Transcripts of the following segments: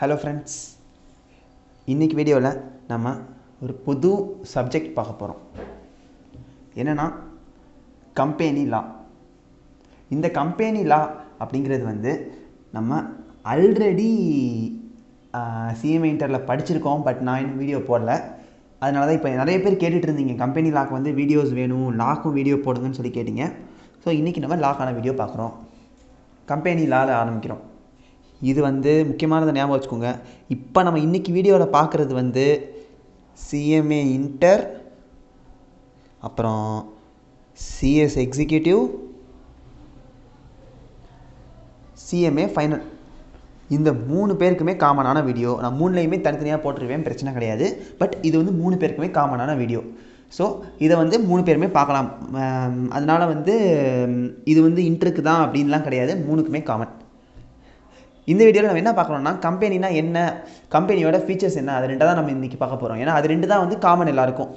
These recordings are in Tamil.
Hello friends, இன்னைக்கு வீடியோவில் நம்ம ஒரு புது சப்ஜெக்ட் பார்க்க போகிறோம். என்னன்னா கம்பெனி லா. இந்த கம்பெனி லா அப்படிங்கிறது வந்து நம்ம ஆல்ரெடி சிஎம்ஏ இன்டரில் படிச்சிருக்கோம். பட் நான் இன்னும் வீடியோ போடல. அதனால தான் இப்போ நிறைய பேர் கேட்டுட்டு இருந்தீங்க கம்பெனி லாக்கு வந்து வீடியோஸ் வேணும், லாக்கும் வீடியோ போடுங்கன்னு சொல்லி கேட்டிங்க. ஸோ இன்றைக்கி நம்ம லாக்கான வீடியோ பார்க்குறோம். கம்பெனி லாவில் ஆரம்பிக்கிறோம். இது வந்து முக்கியமானதை ஞாபகம் வச்சுக்கோங்க. இப்போ நம்ம இன்றைக்கி வீடியோவில் பார்க்குறது வந்து சிஎம்ஏ இன்டர், அப்புறம் சிஎஸ் எக்ஸிக்யூட்டிவ், சிஎம்ஏ ஃபைனல். இந்த 3 பேருக்குமே காமனான வீடியோ. நான் 3லையுமே தனித்தனியாக போட்டுருவேன், பிரச்சனை கிடையாது. பட் இது வந்து 3 பேருக்குமே காமனான வீடியோ. ஸோ இதை வந்து 3 பேருமே பார்க்கலாம். அதனால் வந்து இது வந்து இன்ட்ருக்கு தான் அப்படின்லாம் கிடையாது, 3க்குமே காமன். இந்த வீடியோவில் நம்ம என்ன பார்க்கணும்னா கம்பெனினா என்ன, கம்பெனியோட ஃபீச்சர்ஸ் என்ன, அது ரெண்டு தான் நம்ம இன்றைக்கி பார்க்க போகிறோம். ஏன்னா அது ரெண்டு தான் வந்து காமன் எல்லாருக்கும்.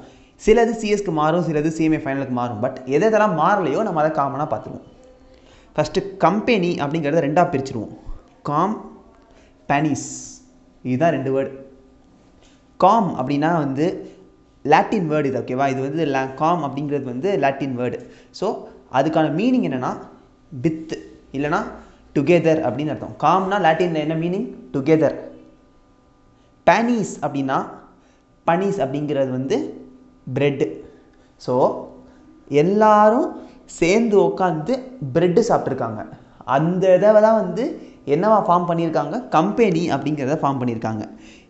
சிலது சிஎஸ்க்கு மாறும், சிலது சிஎம்ஏ ஃபைனலுக்கு மாறும். பட் எதெல்லாம் மாறலையோ நம்ம அதை காமனாக பார்த்துருவோம். ஃபஸ்ட்டு கம்பெனி அப்படிங்கிறத ரெண்டாக பிரிச்சுருவோம். காம்பனிஸ், இதுதான் 2 வேர்டு. காம் அப்படின்னா வந்து லாட்டின் வேர்டு இது, ஓகேவா? இது வந்து காம் அப்படிங்கிறது வந்து லாட்டின் வேர்டு. ஸோ அதுக்கான மீனிங் என்னென்னா வித் இல்லைனா டுகெதர் அப்படின்னு அர்த்தம். காம்னா லாட்டினில் என்ன மீனிங்? டுகெதர். பனீஸ் அப்படின்னா, பனீஸ் அப்படிங்கிறது வந்து பிரெட்டு. ஸோ எல்லாரும் சேர்ந்து உட்காந்து பிரெட்டு சாப்பிட்ருக்காங்க. அந்த இதை தான் வந்து என்னவா ஃபார்ம் பண்ணியிருக்காங்க? கம்பெனி அப்படிங்கிறத ஃபார்ம் பண்ணியிருக்காங்க.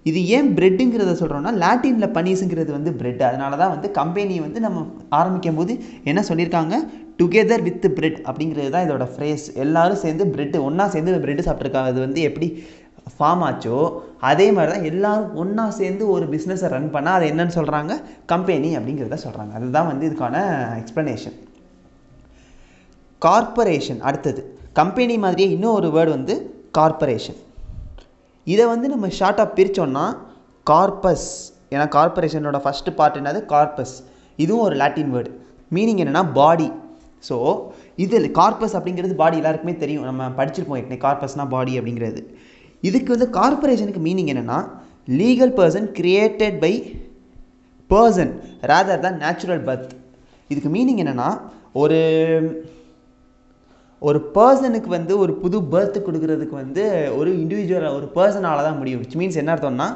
இது ஏன் பிரெட்டுங்கிறத சொல்கிறோன்னா, லாட்டினில் பனீஸுங்கிறது வந்து பிரெட். அதனால தான் வந்து கம்பெனி வந்து நம்ம ஆரம்பிக்கும் போது என்ன சொல்லியிருக்காங்க? டுகெதர் வித் பிரெட் அப்படிங்கிறது தான் இதோட ஃப்ரேஸ். எல்லோரும் சேர்ந்து பிரெட்டு ஒன்றா சேர்ந்து பிரெட்டு சாப்பிட்ருக்காங்க. அது வந்து எப்படி ஃபார்ம் ஆச்சோ அதே மாதிரி தான் எல்லோரும் ஒன்றா சேர்ந்து ஒரு பிஸ்னஸை ரன் பண்ணால் அது என்னன்னு சொல்கிறாங்க? கம்பெனி அப்படிங்கிறத சொல்கிறாங்க. அதுதான் வந்து இதுக்கான எக்ஸ்ப்ளனேஷன். கார்ப்பரேஷன் அடுத்தது. கம்பெனி மாதிரியே இன்னும் ஒரு வேர்டு வந்து கார்ப்பரேஷன். இதை வந்து நம்ம ஷார்ட்டாக பிரித்தோன்னா கார்பஸ். ஏன்னா கார்ப்பரேஷனோட ஃபஸ்ட்டு பார்ட் என்னது? கார்பஸ். இதுவும் ஒரு லாட்டின் வேர்டு. மீனிங் என்னென்னா பாடி. ஸோ இது கார்பஸ் அப்படிங்கிறது பாடி எல்லாருக்குமே தெரியும், நம்ம படிச்சிருப்போம் ஏற்கனவே. கார்பஸ்னால் பாடி அப்படிங்கிறது. இதுக்கு வந்து கார்ப்பரேஷனுக்கு மீனிங் என்னென்னா legal person created by person rather than natural birth. இதுக்கு மீனிங் என்னென்னா ஒரு பர்சனுக்கு வந்து ஒரு புது பர்த் கொடுக்கறதுக்கு வந்து ஒரு இண்டிவிஜுவல் ஒரு பர்சனால் தான் முடியும். விச் மீன்ஸ் என்ன அர்த்தம்னா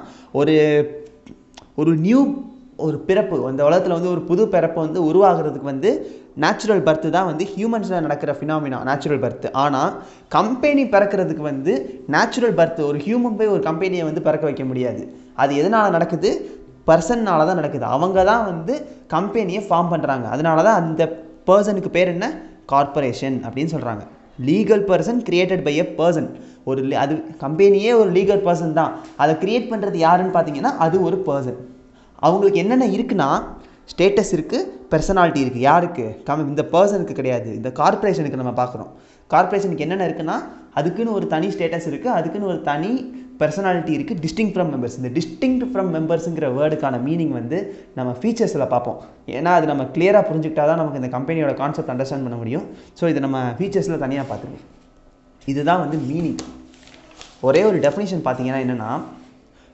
ஒரு பிறப்பு, அந்த உலகத்தில் வந்து ஒரு புது பிறப்பு வந்து உருவாகிறதுக்கு வந்து நேச்சுரல் பர்த்து தான் வந்து ஹியூமன்ஸில் நடக்கிற ஃபினாமினா நேச்சுரல் பர்த்து. ஆனால் கம்பெனி பிறக்கிறதுக்கு வந்து நேச்சுரல் பர்த்து ஒரு ஹியூமன் போய் ஒரு கம்பெனியை வந்து பிறக்க வைக்க முடியாது. அது எதனால் நடக்குது? பர்சன்னால தான் நடக்குது. அவங்க தான் வந்து கம்பெனியை ஃபார்ம் பண்ணுறாங்க. அதனால தான் அந்த பர்சனுக்கு பேர் என்ன? கார்ப்பரேஷன் அப்படின்னு சொல்கிறாங்க. Legal person created by a person. அது கம்பெனியே ஒரு லீகல் பர்சன் தான். அதை கிரியேட் பண்ணுறது யாருன்னு பார்த்தீங்கன்னா அது ஒரு பர்சன். அவங்களுக்கு என்னென்ன இருக்குன்னா ஸ்டேட்டஸ் இருக்குது, பர்சனாலிட்டி இருக்குது. யாருக்கு? இந்த பர்சனுக்கு கிடையாது, இந்த கார்ப்பரேஷனுக்கு நம்ம பார்க்குறோம். கார்ப்பரேஷனுக்கு என்னென்ன இருக்குன்னா அதுக்குன்னு ஒரு தனி ஸ்டேட்டஸ் இருக்குது, அதுக்குன்னு ஒரு தனி பர்சனாலிட்டி இருக்குது. Distinct from members. இந்த டிஸ்டிங்க்ட் ஃப்ரம் மெம்பர்ஸுங்கிற வேர்டுக்கான மீனிங் வந்து நம்ம ஃபீச்சர்ஸில் பார்ப்போம். ஏன்னா அது நம்ம கிளியராக புரிஞ்சுக்கிட்டா தான் நமக்கு இந்த கம்பெனியோட கான்செப்ட் அண்டர்ஸ்டாண்ட் பண்ண முடியும். ஸோ இதை நம்ம ஃபீச்சர்ஸில் தனியாக பார்த்துருவோம். இதுதான் வந்து மீனிங். ஒரே ஒரு டெஃபினிஷன் பார்த்தீங்கன்னா என்னென்னா,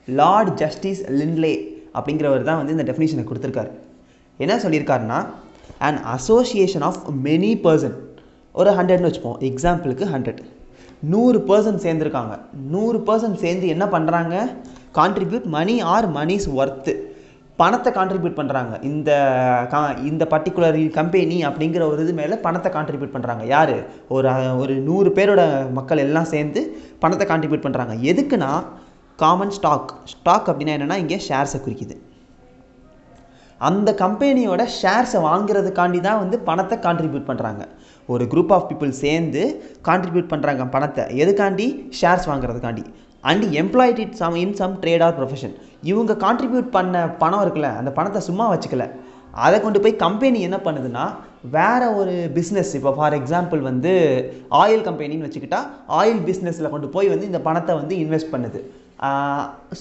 லார்ட் ஜஸ்டிஸ் லிண்ட்லே அப்படிங்கிறவர் தான் வந்து இந்த டெஃபினிஷனை கொடுத்துருக்காரு. என்ன சொல்லியிருக்காருன்னா, and association of many person. ஒரு 100ன்னு வச்சுப்போம், எக்ஸாம்பிளுக்கு 100 பர்சன் சேர்ந்துருக்காங்க. 100 பர்சன் சேர்ந்து என்ன பண்ணுறாங்க? Contribute money or money's worth, பணத்தை கான்ட்ரிபியூட் பண்ணுறாங்க. இந்த பர்டிகுலர் கம்பெனி அப்படிங்கிற ஒரு இது மேலே பணத்தை கான்ட்ரிபியூட் பண்ணுறாங்க. யார்? ஒரு 100 பேரோட மக்கள் எல்லாம் சேர்ந்து பணத்தை கான்ட்ரிபியூட் பண்ணுறாங்க. எதுக்குன்னா காமன் ஸ்டாக். ஸ்டாக் அப்படின்னா என்னென்னா இங்கே ஷேர்ஸை குறிக்குது. அந்த கம்பெனியோட ஷேர்ஸை வாங்குறதுக்காண்டி தான் வந்து பணத்தை கான்ட்ரிபியூட் பண்ணுறாங்க. ஒரு குரூப் ஆஃப் பீப்புள் சேர்ந்து கான்ட்ரிபியூட் பண்ணுறாங்க பணத்தை. எதுக்காண்டி? ஷேர்ஸ் வாங்குறதுக்காண்டி. And employed in some trade or profession. இவங்க கான்ட்ரிபியூட் பண்ண பணம் இருக்குல்ல, அந்த பணத்தை சும்மா வச்சுக்கல, அதை கொண்டு போய் கம்பெனி என்ன பண்ணுதுன்னா வேறு ஒரு பிஸ்னஸ், இப்போ ஃபார் எக்ஸாம்பிள் வந்து ஆயில் கம்பெனின்னு வச்சுக்கிட்டா ஆயில் பிஸ்னஸில் கொண்டு போய் வந்து இந்த பணத்தை வந்து இன்வெஸ்ட் பண்ணுது.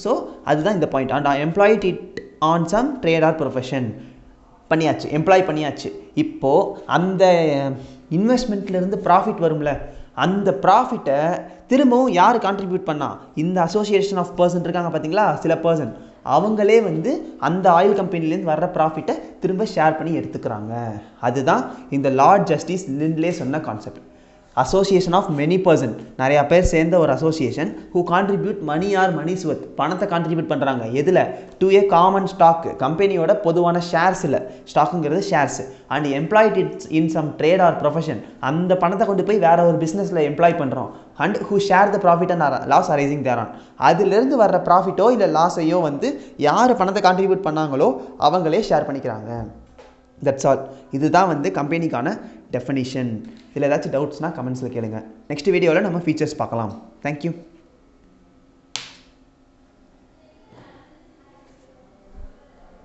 ஸோ அதுதான் இந்த point. And employed it on some trade or profession பண்ணியாச்சு, எம்ப்ளாய் பண்ணியாச்சு. இப்போது அந்த இன்வெஸ்ட்மெண்ட்லேருந்து ப்ராஃபிட் வரும்ல, அந்த ப்ராஃபிட்டை திரும்பவும் யார் கான்ட்ரிபியூட் பண்ணா? இந்த அசோசியேஷன் ஆஃப் பர்சன் இருக்காங்க பார்த்தீங்களா, சில பர்சன், அவங்களே வந்து அந்த ஆயில் கம்பெனிலேருந்து வர்ற ப்ராஃபிட்டை திரும்ப ஷேர் பண்ணி எடுத்துக்கிறாங்க. அதுதான் இந்த லார்ட் ஜஸ்டிஸ் லிண்ட்லே சொன்ன concept. Association of many person, நிறையா பேர் சேர்ந்த ஒரு association, who contribute money or money's worth, பணத்தை கான்ட்ரிபியூட் பண்ணுறாங்க. எதில்? டு ஏ காமன் ஸ்டாக், கம்பெனியோட பொதுவான ஷேர்ஸ் இல்லை, ஸ்டாக்குங்கிறது shares, and employed in some trade or profession, அந்த பணத்தை கொண்டு போய் வேற ஒரு பிஸ்னஸில் எம்ப்ளாய் பண்ணுறோம். And who share the profit and loss arising there on, அதுலேருந்து வர்ற ப்ராஃபிட்டோ இல்லை லாஸையோ வந்து யார் பணத்தை கான்ட்ரிபியூட் பண்ணாங்களோ அவங்களே ஷேர் பண்ணிக்கிறாங்க. That's all. இதுதான் வந்து கம்பெனிக்கான டெஃபினிஷன். இதில் ஏதாச்சும் டவுட்ஸ்னால் கமெண்ட்ஸில் கேளுங்க. நெக்ஸ்ட் வீடியோவில் நம்ம ஃபீச்சர்ஸ் பார்க்கலாம். தேங்க்யூ.